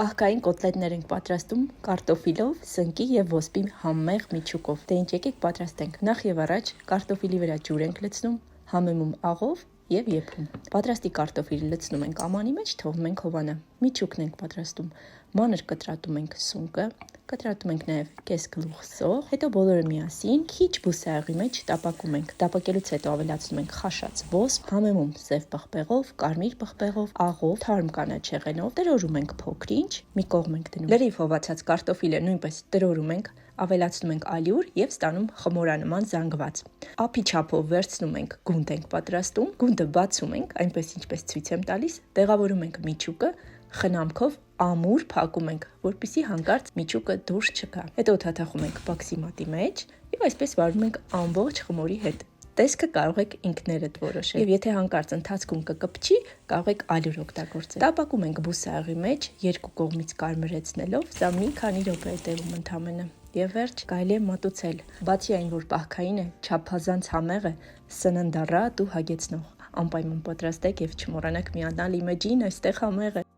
Պահքային կոտլետներ ենք պատրաստում կարտոֆիլով, սնկի և ոսպի համեղ միջուկով։ Դե ինչ եկեք պատրաստենք։ Նախ եւ առաջ կարտոֆիլի վրա ջուր ենք լցնում, համեմում աղով և եփում։ Պատրաստի կարտոֆիլը լցնում ենք ամանի մեջ, թողնում ենք հովանա։ Միջուկն ենք պատրաստում։ Մանր կտրատում ենք սունկը, կտրատում ենք նաև կես գլուխ սող, հետո բոլորը միասին քիչ բուսաեղի մեջ տապակում ենք։ Տապակելուց հետո ավելացնում ենք խաշած ոսպ, համեմում սև պղպեղով, կարմիր պղպեղով, աղով, թարմ կանաչեղենով, տրորում ենք փոքր-ինչ, մի կողմ ենք դնում։ Լրիվ հովացած կարտոֆիլը նույնպես տրորում ենք, ավելացնում ենք ալյուր և ստանում խմորանման զանգված։ Ափի չափով վերցնում ենք գունդ ենք պատրաստում, գունդը բացում ենք, այնպես ինչպես ցույց եմ տալիս, տեղավորում ենք միջուկը, խնամքով ամուր փակում ենք, որպեսզի հանկարծ միջուկը դուրս չգա։ Հետո թաթախում ենք բաքսիմատի մեջ և այսպես վարում ենք ամբողջ խմորի հետ։ Տեսքը կարող եք ինքներդ որոշել։ Եվ եթե հանկարծ ընթացքում կկպչի, կարող եք ալյուր օգտագործել։ Տապակում ենք բուսաեղի մեջ, երկու կողմից կարմրեցնելով, սա մի քանի րոպե է տևում ընդամենը։ Եվ վերջ, կարելի է մատուցել։ Բացի այն, որ պահքային է, չափազանց համեղ է, սննդառատ ու հագեցնող։ Անպայման պատրաստեք և չմոռանաք միանալ իմը ջին, այստեղ համեղ է։